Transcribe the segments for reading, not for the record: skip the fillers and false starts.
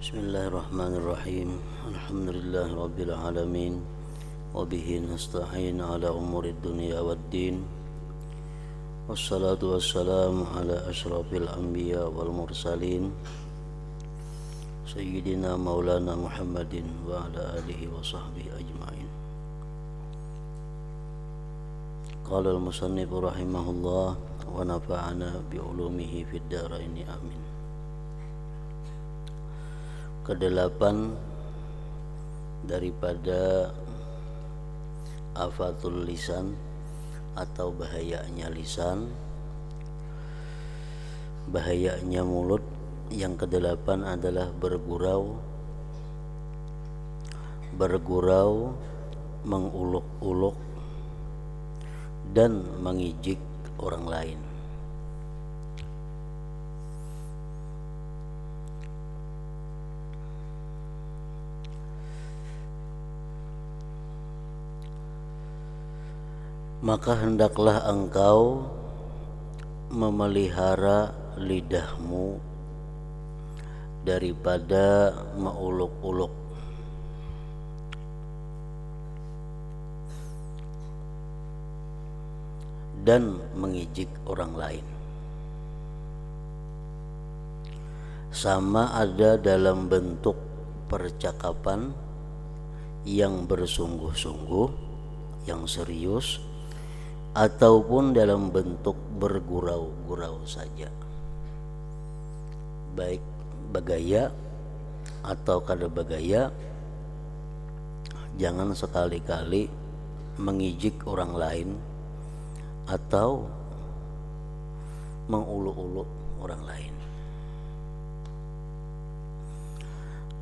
Bismillahirrahmanirrahim. Alhamdulillahi rabbil alamin. Wa bihi nasta'in ala umuri dunya waddin. Wassalatu wassalamu ala asyrafil anbiya wal mursalin Sayyidina maulana Muhammadin wa ala alihi wa sahbihi ajma'in. Qala al-musannif rahimahullah wa nafa'ana bi ulumihi fid dharain amin. Kedelapan daripada afatul lisan atau bahayanya lisan, bahayanya mulut. Yang kedelapan adalah bergurau, menguluk-uluk dan mengijik orang lain. Maka hendaklah engkau memelihara lidahmu daripada menguluk-uluk dan mengijik orang lain. Sama ada dalam bentuk percakapan yang bersungguh-sungguh, yang serius, ataupun dalam bentuk bergurau-gurau saja, baik bagaya atau kada bagaya. Jangan sekali-kali mengijik orang lain atau menguluk-uluk orang lain,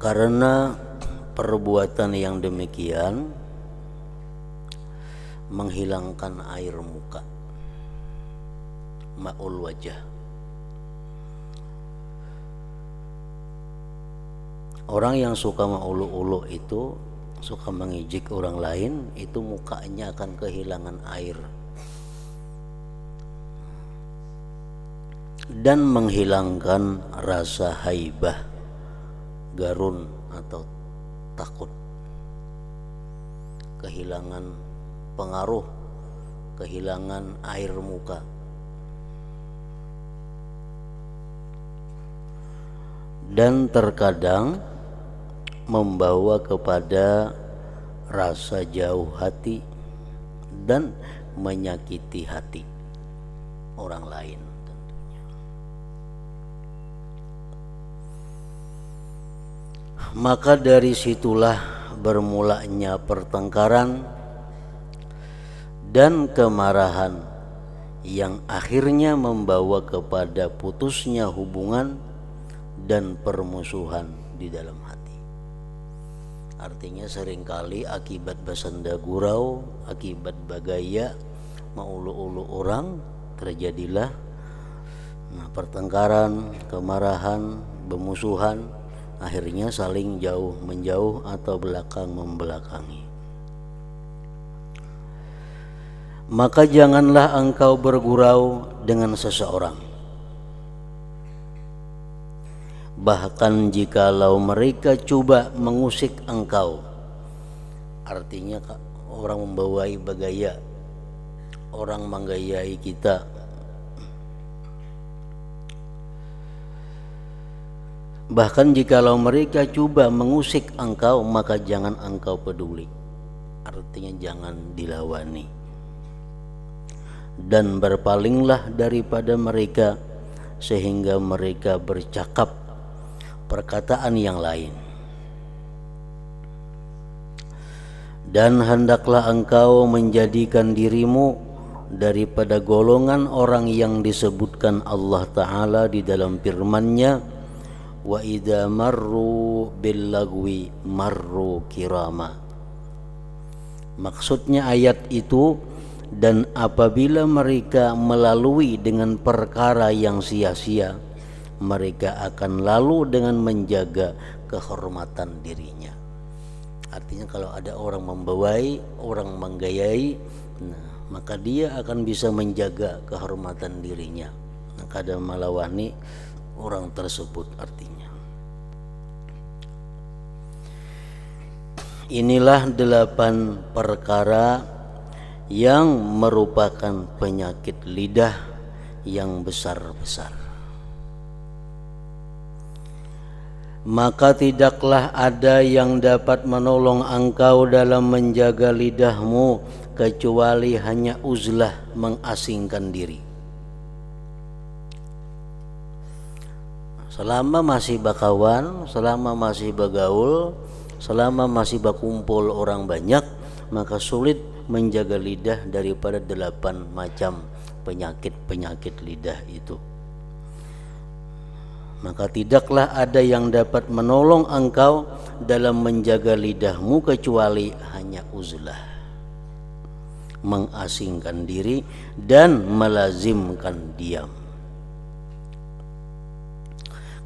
karena perbuatan yang demikian menghilangkan air muka, ma'ul wajah. Orang yang suka menguluk-uluk itu, suka mengijik orang lain, itu mukanya akan kehilangan air dan menghilangkan rasa haibah, garun atau takut, kehilangan pengaruh, kehilangan air muka. Dan terkadang membawa kepada rasa jauh hati dan menyakiti hati orang lain tentunya. Maka dari situlah bermulanya pertengkaran dan kemarahan yang akhirnya membawa kepada putusnya hubungan dan permusuhan di dalam hati. Artinya seringkali akibat basanda gurau, akibat bagaya, menguluk-uluk orang, terjadilah pertengkaran, kemarahan, bermusuhan, akhirnya saling jauh menjauh atau belakang membelakangi. Maka janganlah engkau bergurau dengan seseorang, bahkan jikalau mereka coba mengusik engkau. Artinya orang membawai bagaya, orang menggayai kita, bahkan jikalau mereka coba mengusik engkau, maka jangan engkau peduli. Artinya jangan dilawani. Dan berpalinglah daripada mereka sehingga mereka bercakap perkataan yang lain. Dan hendaklah engkau menjadikan dirimu daripada golongan orang yang disebutkan Allah Ta'ala di dalam firman-Nya, wa idza marru bil lagwi marru kirama. Maksudnya ayat itu, dan apabila mereka melalui dengan perkara yang sia-sia, mereka akan lalu dengan menjaga kehormatan dirinya. Artinya kalau ada orang membawai, orang menggayai, maka dia akan bisa menjaga kehormatan dirinya. Kada melawani orang tersebut artinya. Inilah 8 perkara yang merupakan penyakit lidah yang besar-besar. Maka tidaklah ada yang dapat menolong engkau dalam menjaga lidahmu kecuali hanya uzlah, mengasingkan diri. Selama masih bakawan, selama masih bergaul, selama masih berkumpul orang banyak, maka sulit menjaga lidah daripada 8 macam penyakit-penyakit lidah itu. Maka tidaklah ada yang dapat menolong engkau dalam menjaga lidahmu kecuali hanya uzlah, mengasingkan diri dan melazimkan diam,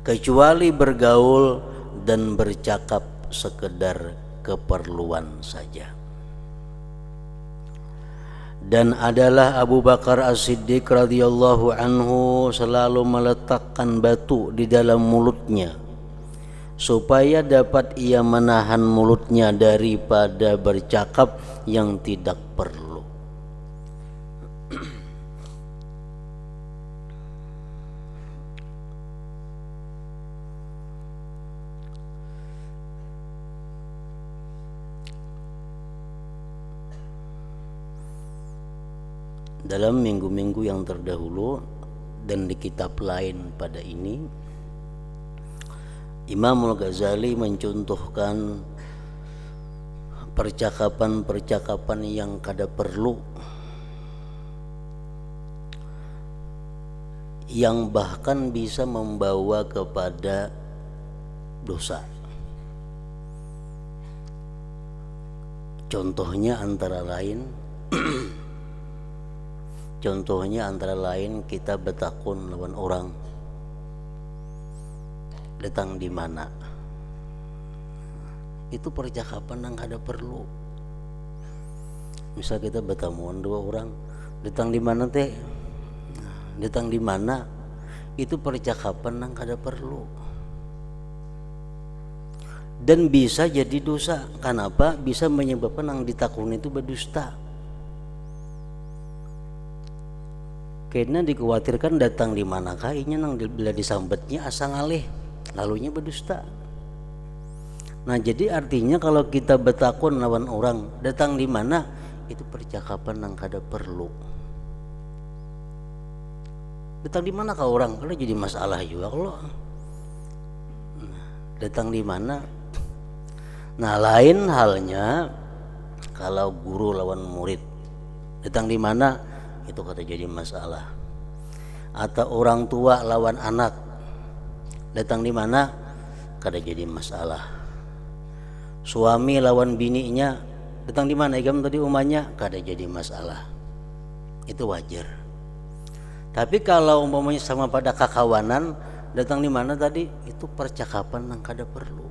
kecuali bergaul dan bercakap sekedar keperluan saja. Dan adalah Abu Bakar As-Siddiq radhiyallahu anhu selalu meletakkan batu di dalam mulutnya supaya dapat ia menahan mulutnya daripada bercakap yang tidak perlu. Dalam minggu-minggu yang terdahulu dan di kitab lain pada ini, Imam Al-Ghazali mencontohkan percakapan-percakapan yang kada perlu, yang bahkan bisa membawa kepada dosa. Contohnya antara lain kita betakun lawan orang datang di mana. Itu percakapan yang kada perlu. Misal kita bertamuan 2 orang, datang di mana teh? Datang di mana? Itu percakapan yang kada perlu. Dan bisa jadi dosa. Kenapa? Bisa menyebabkan yang ditakuni itu berdusta. Karena dikhawatirkan datang di mana kayaknya nang bila disambetnya asa ngalih, lalunya berdusta. Nah, jadi artinya kalau kita bertakun lawan orang datang di mana, itu percakapan yang kada perlu. Datang di mana kau orang, kalau jadi masalah juga kalau datang di mana. Nah, lain halnya kalau guru lawan murid, datang di mana, itu kata jadi masalah. Atau orang tua lawan anak, datang di mana, kada jadi masalah. Suami lawan bininya, datang di mana igam tadi umanya, kada jadi masalah. Itu wajar. Tapi kalau umpamanya sama pada kakawanan, datang di mana tadi, itu percakapan yang kada perlu.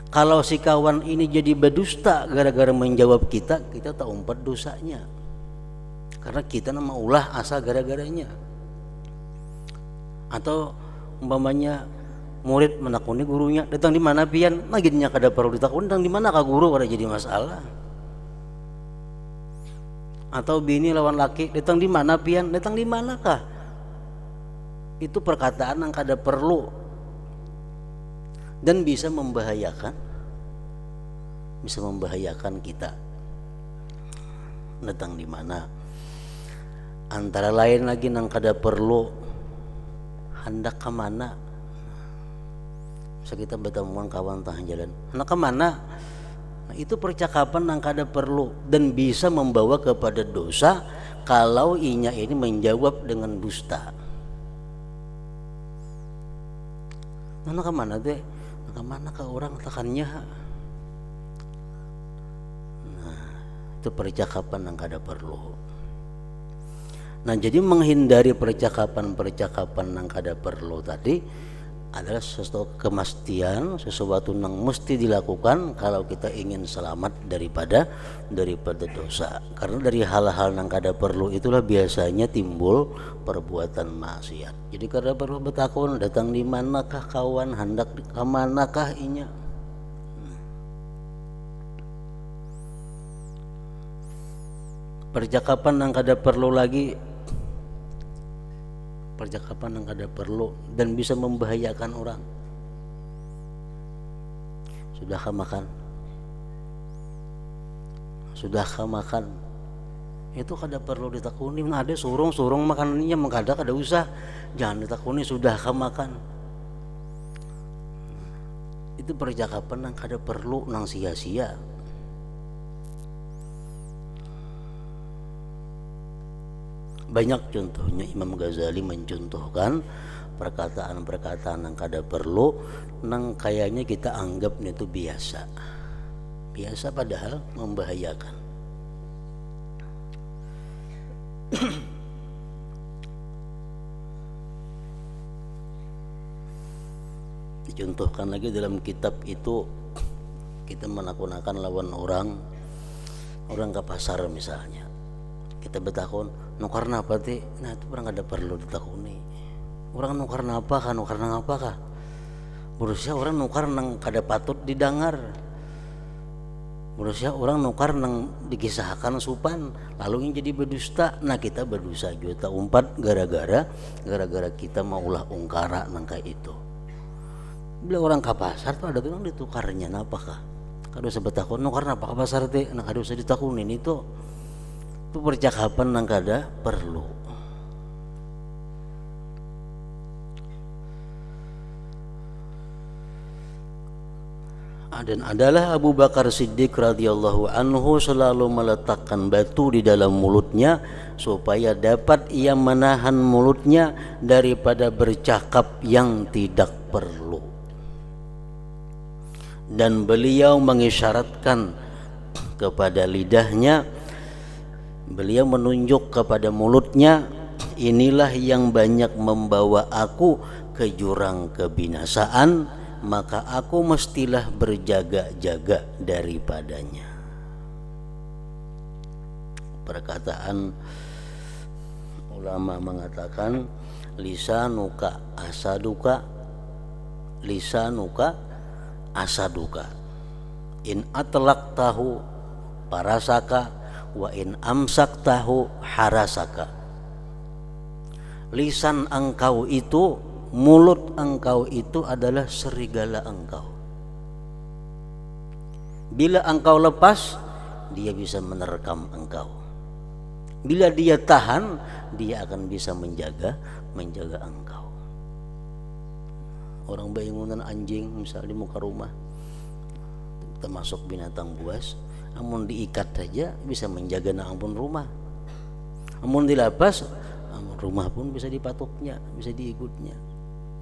Kalau si kawan ini jadi berdusta gara-gara menjawab kita tak umpat dosanya. Karena kita nama ulah asa gara-garanya. Atau umpamanya murid menakuni gurunya, datang di mana pian? Maginya kada perlu ditakuni, datang di mana ka guru, kada jadi masalah. Atau bini lawan laki, datang di mana pian? Datang di manakah? Itu perkataan yang kada perlu dan bisa membahayakan kita. Datang di mana? Antara lain lagi nang kada perlu, hendak ke mana? Bisa kita bertemuan kawan tengah jalan, hendak ke mana? Nah, itu percakapan nang kada perlu dan bisa membawa kepada dosa kalau inya ini menjawab dengan dusta. Hendak ke mana teh? Ke mana ke orang tekannya? Nah, itu percakapan yang kada perlu. Nah, jadi menghindari percakapan-percakapan yang kada perlu tadi adalah sesuatu kemastian, sesuatu yang mesti dilakukan kalau kita ingin selamat daripada dosa. Karena dari hal-hal yang kada perlu itulah biasanya timbul perbuatan maksiat. Jadi kada perlu bertakun, datang di manakah kawan, hendak ke manakah inya. percakapan yang kada perlu lagi, percakapan yang kada perlu dan bisa membahayakan orang. Sudahkah makan? Sudahkah makan? Itu kada perlu ditakuni. Ada surung makanannya mengkada kada usah, jangan ditakuni sudahkah makan. Itu percakapan yang kada perlu, nang sia-sia. Banyak contohnya. Imam Ghazali mencontohkan perkataan-perkataan yang kada perlu, nang kayaknya kita anggapnya itu biasa, biasa padahal membahayakan. Dicontohkan lagi dalam kitab itu, kita menakut-nakan lawan orang ke pasar misalnya, kita bertakun nukar napa ti, nah itu orang kada perlu ditakuni. Orang nukar napa kah, nukar nang apa kah? Berusia orang nukar nang kada patut didengar. Berusia orang nukar nang dikisahkan supan, lalu yang jadi berdusta. Nah kita berdosa juta umpat gara-gara kita maulah ungkara nang kayak itu. Bila orang ke pasar tuh ada orang ditukarnya napa kah? Kada usah bertakun nukar napa ke pasar ti, nah kada usah ditakunin itu percakapan yang kada perlu. Dan adalah Abu Bakar Siddiq radhiyallahu anhu selalu meletakkan batu di dalam mulutnya supaya dapat ia menahan mulutnya daripada bercakap yang tidak perlu. Dan beliau mengisyaratkan kepada lidahnya, beliau menunjuk kepada mulutnya, inilah yang banyak membawa aku ke jurang kebinasaan, maka aku mestilah berjaga-jaga daripadanya. Perkataan ulama mengatakan, lisanuka asaduka, lisanuka asaduka, in atlaq tahu parasaka wa in amsak tahu harasaka. Lisan engkau itu, mulut engkau itu adalah serigala engkau. Bila engkau lepas, dia bisa menerkam engkau. Bila dia tahan, dia akan bisa menjaga engkau. Orang bangunan anjing misalnya di muka rumah, termasuk binatang buas, amun diikat saja bisa menjaga ampun rumah. Amun dilepas, rumah pun bisa dipatuknya, bisa diikutnya.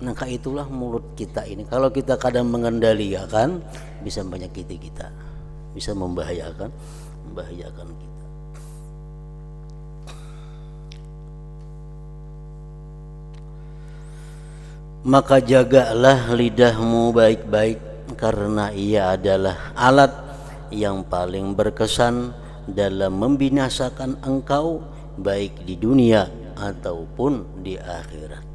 Nah itulah mulut kita ini. Kalau kita kadang mengendalikan, bisa menyakiti kita, bisa membahayakan kita. Maka jagalah lidahmu baik-baik, karena ia adalah alat yang paling berkesan dalam membinasakan engkau, baik di dunia ataupun di akhirat.